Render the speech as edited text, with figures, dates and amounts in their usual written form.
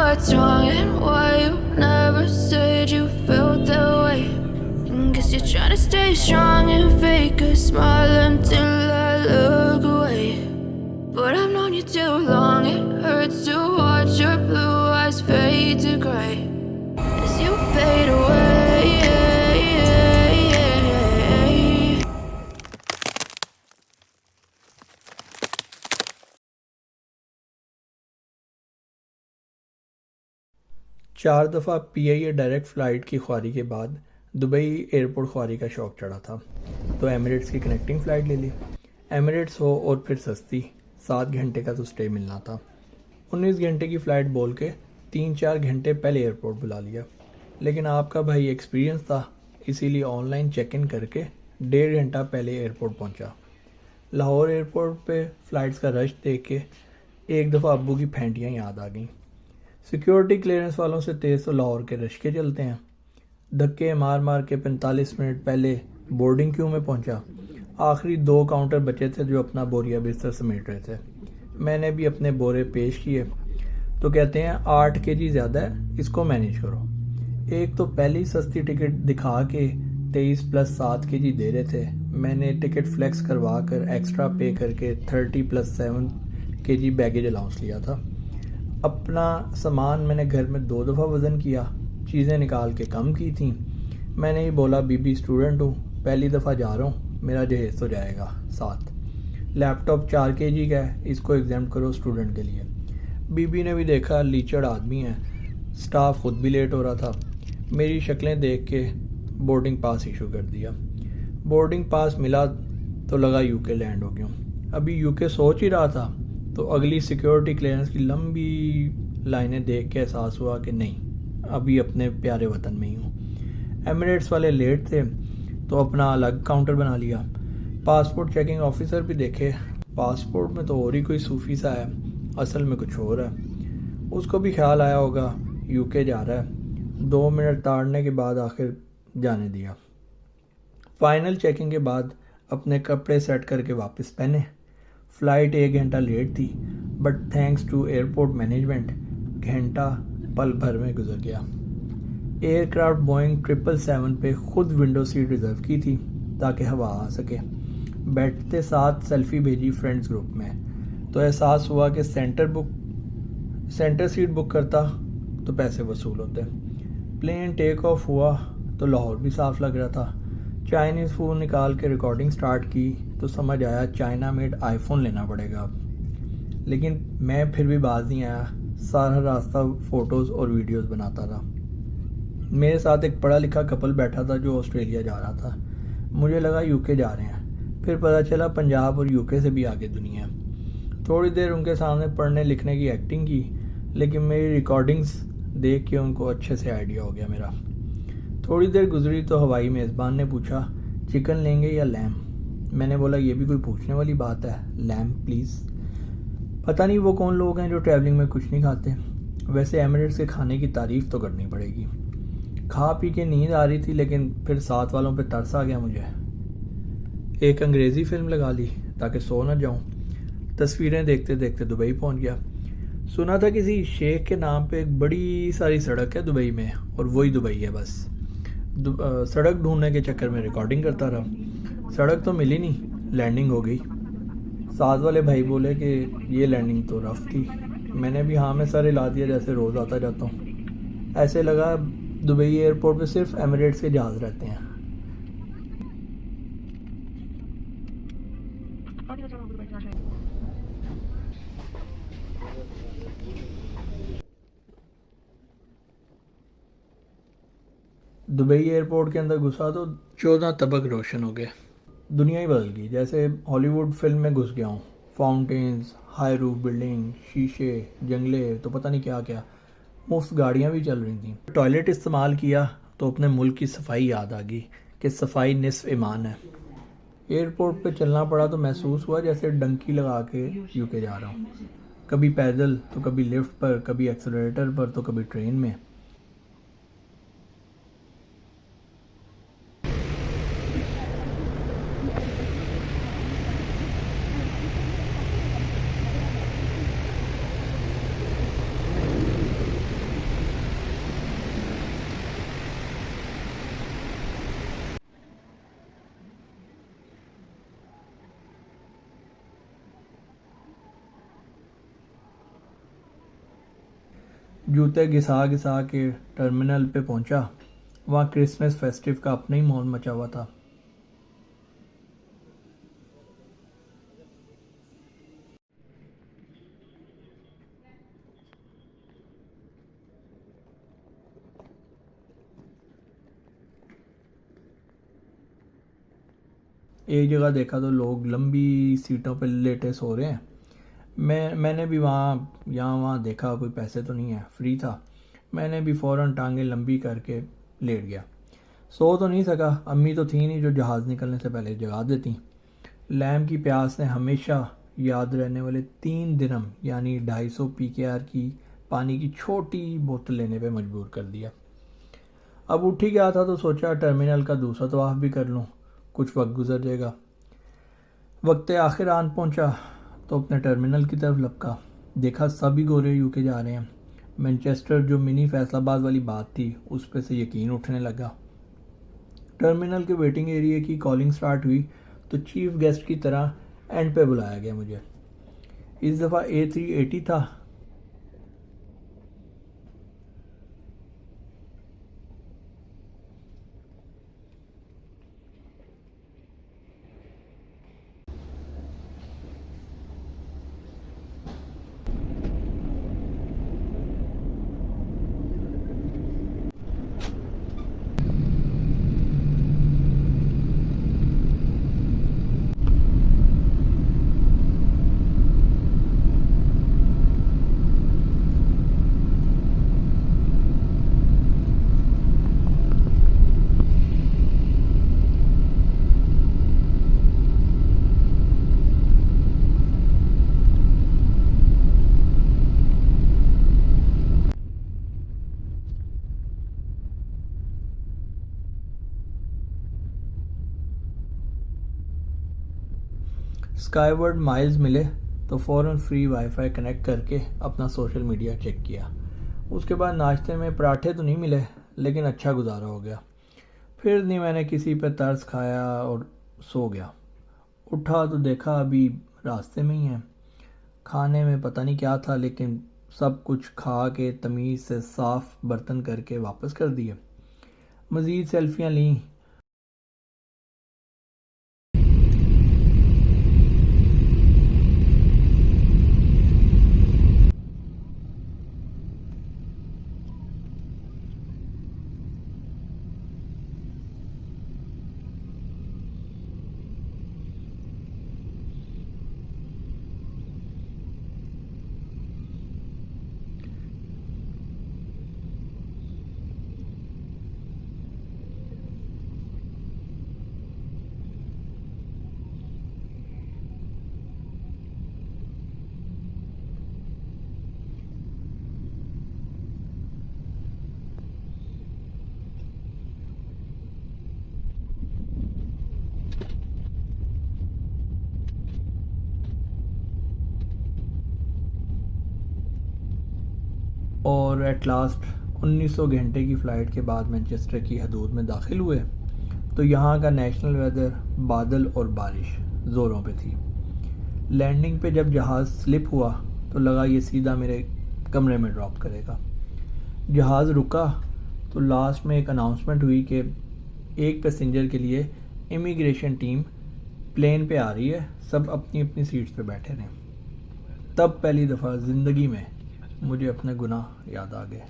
what's wrong and why you never said you felt that way. And guess you're trying to stay strong and fake a smile until I look away. But I've known you too long, it hurts to watch your blue eyes fade to gray as you fade away. चार दफ़ा PIA direct flight की ख्वारी के बाद Dubai airport ख्वारी का शौक़ चढ़ा था, तो एमिरेट्स की कनेक्टिंग फ़्लाइट ले ली। एमिरेट्स हो और फिर सस्ती, 7 घंटे का तो स्टे मिलना था। 19 घंटे की फ़्लाइट बोल के 3-4 घंटे पहले एयरपोर्ट बुला लिया, लेकिन आपका भाई एक्सपीरियंस था, इसीलिए ऑनलाइन चेक इन करके 1.5 घंटा पहले एयरपोर्ट पहुंचा। लाहौर एयरपोर्ट पे फ़्लाइट्स का रश देख के एक दफ़ा अब्बू की फैंटियाँ याद आ गईं। सिक्योरिटी क्लियरेंस वालों से तेज़ तो लाहौर के रश के चलते हैं। धक्के मार मार के 45 मिनट पहले बोर्डिंग क्यू में पहुंचा। आखिरी 2 काउंटर बचे थे जो अपना बोरिया बिस्तर समेट रहे थे। मैंने भी अपने बोरे पेश किए तो कहते हैं 8 केजी ज़्यादा है, इसको मैनेज करो। एक तो पहली सस्ती टिकट दिखा के 23 + 7 केजी दे रहे थे। मैंने टिकट फ्लेक्स करवा कर एक्स्ट्रा पे करके 30 + 7 केजी बैगेज अलाउंस लिया था। अपना सामान मैंने घर में 2 दफ़ा वज़न किया, चीज़ें निकाल के कम की थी। मैंने ही बोला बीबी स्टूडेंट हूँ, पहली दफ़ा जा रहा हूँ, मेरा जहेज़ तो जाएगा साथ। लैपटॉप 4 केजी का है, इसको एग्जाम करो स्टूडेंट के लिए। बीबी ने भी देखा लीचड़ आदमी है, स्टाफ खुद भी लेट हो रहा था। मेरी शक्लें देख के बोर्डिंग पास इशू कर दिया। बोर्डिंग पास मिला तो लगा यूके लैंड हो गया। अभी यूके सोच ही रहा था तो अगली सिक्योरिटी क्लियरेंस की लंबी लाइनें देख के एहसास हुआ कि नहीं, अभी अपने प्यारे वतन में ही हूँ। एमिरेट्स वाले लेट थे तो अपना अलग काउंटर बना लिया। पासपोर्ट चेकिंग ऑफिसर भी देखे, पासपोर्ट में तो और ही कोई सूफी सा है, असल में कुछ और है। उसको भी ख्याल आया होगा यूके जा रहा है। 2 मिनट ताड़ने के बाद आखिर जाने दिया। फाइनल चेकिंग के बाद अपने कपड़े सेट करके वापस पहने। फ़्लाइट 1 घंटा लेट थी, but thanks to airport management घंटा पल भर में गुजर गया। एयरक्राफ्ट बोइंग 777 पे खुद विंडो सीट रिज़र्व की थी ताकि हवा आ सके। बैठते साथ सेल्फ़ी भेजी फ्रेंड्स ग्रुप में तो एहसास हुआ कि सेंटर सीट बुक करता तो पैसे वसूल होते। प्लेन टेक ऑफ हुआ तो लाहौर भी साफ़ लग रहा था। चाइनीज़ फ़ोन निकाल के रिकॉर्डिंग स्टार्ट की तो समझ आया चाइना मेड आईफोन लेना पड़ेगा अब। लेकिन मैं फिर भी बाज नहीं आया, सारा रास्ता फ़ोटोज़ और वीडियोस बनाता रहा। मेरे साथ एक पढ़ा लिखा कपल बैठा था जो ऑस्ट्रेलिया जा रहा था। मुझे लगा यूके जा रहे हैं, फिर पता चला पंजाब और यूके से भी आगे दुनिया है। थोड़ी देर उनके सामने पढ़ने लिखने की एक्टिंग की, लेकिन मेरी रिकॉर्डिंग्स देख के उनको अच्छे से आइडिया हो गया मेरा। थोड़ी देर गुजरी तो हवाई मेज़बान ने पूछा चिकन लेंगे या लैम। मैंने बोला ये भी कोई पूछने वाली बात है, लैम प्लीज़। पता नहीं वो कौन लोग हैं जो ट्रैवलिंग में कुछ नहीं खाते। वैसे एमिरेट्स के खाने की तारीफ़ तो करनी पड़ेगी। खा पी के नींद आ रही थी, लेकिन फिर साथ वालों पे तरस आ गया मुझे। एक अंग्रेज़ी फ़िल्म लगा ली ताकि सो न जाऊँ। तस्वीरें देखते देखते दुबई पहुँच गया। सुना था किसी शेख के नाम पे एक बड़ी सारी सड़क है दुबई में, और वही दुबई है बस। सड़क ढूंढने के चक्कर में रिकॉर्डिंग करता रहा। सड़क तो मिली नहीं, लैंडिंग हो गई। साथ वाले भाई बोले कि ये लैंडिंग तो रफ थी। मैंने भी हाँ में सर हिला दिया जैसे रोज़ आता जाता हूँ। ऐसे लगा दुबई एयरपोर्ट पे सिर्फ एमिरेट्स के जहाज़ रहते हैं। दुबई एयरपोर्ट के अंदर घुसा तो 14 तबक रोशन हो गए। दुनिया ही बदल गई, जैसे हॉलीवुड फिल्म में घुस गया हूँ। फाउंटेन्स, हाई रूफ बिल्डिंग, शीशे, जंगले, तो पता नहीं क्या क्या। मुफ्त गाड़ियाँ भी चल रही थी। टॉयलेट इस्तेमाल किया तो अपने मुल्क की सफाई याद आ गई कि सफाई निस्फ ईमान है। एयरपोर्ट पे चलना पड़ा तो महसूस हुआ जैसे डंकी लगा के यूके जा रहा हूँ। कभी पैदल तो कभी लिफ्ट पर, कभी एक्सेलरेटर पर तो कभी ट्रेन में। जूते घिसा घिसा के टर्मिनल पे पहुंचा। वहाँ क्रिसमस फेस्टिव का अपना ही माहौल मचा हुआ था। एक जगह देखा तो लोग लंबी सीटों पर लेटे सो रहे हैं। मैंने भी वहाँ देखा, कोई पैसे तो नहीं है, फ्री था। मैंने भी फ़ौरन टांगें लंबी करके लेट गया। सो तो नहीं सका, अम्मी तो थी नहीं जो जहाज़ निकलने से पहले जगा देती। लैम्प की प्यास ने हमेशा याद रहने वाले 3 दिरहम यानी 250 PKR की पानी की छोटी बोतल लेने पे मजबूर कर दिया। अब उठ ही गया था तो सोचा टर्मिनल का दूसरा तवाफ भी कर लूँ, कुछ वक्त गुजर जाएगा। वक्त आखिर आन पहुंचा तो अपने टर्मिनल की तरफ लपका। देखा सभी गोरे यूके जा रहे हैं। मैनचेस्टर जो मिनी फैसलाबाद वाली बात थी उस पर से यकीन उठने लगा। टर्मिनल के वेटिंग एरिया की कॉलिंग स्टार्ट हुई तो चीफ गेस्ट की तरह एंड पे बुलाया गया मुझे। इस दफ़ा A380 था। स्काईवर्ड माइल्स मिले तो फ़ौरन फ्री वाईफाई कनेक्ट करके अपना सोशल मीडिया चेक किया। उसके बाद नाश्ते में पराठे तो नहीं मिले लेकिन अच्छा गुजारा हो गया। फिर नहीं मैंने किसी पे तरस खाया और सो गया। उठा तो देखा अभी रास्ते में ही है। खाने में पता नहीं क्या था लेकिन सब कुछ खा के तमीज़ से साफ़ बर्तन करके वापस कर दिए। मज़ीद सेल्फियाँ लीं। और एट लास्ट 1900 घंटे की फ़्लाइट के बाद मैनचेस्टर की हदूद में दाखिल हुए तो यहाँ का नेशनल वेदर बादल और बारिश ज़ोरों पे थी। लैंडिंग पे जब जहाज़ स्लिप हुआ तो लगा ये सीधा मेरे कमरे में ड्रॉप करेगा। जहाज़ रुका तो लास्ट में एक अनाउंसमेंट हुई कि एक पैसेंजर के लिए इमिग्रेशन टीम प्लेन पे आ रही है, सब अपनी अपनी सीट्स पे बैठे रहें। तब पहली दफ़ा ज़िंदगी में मुझे अपने गुनाह याद आ गए।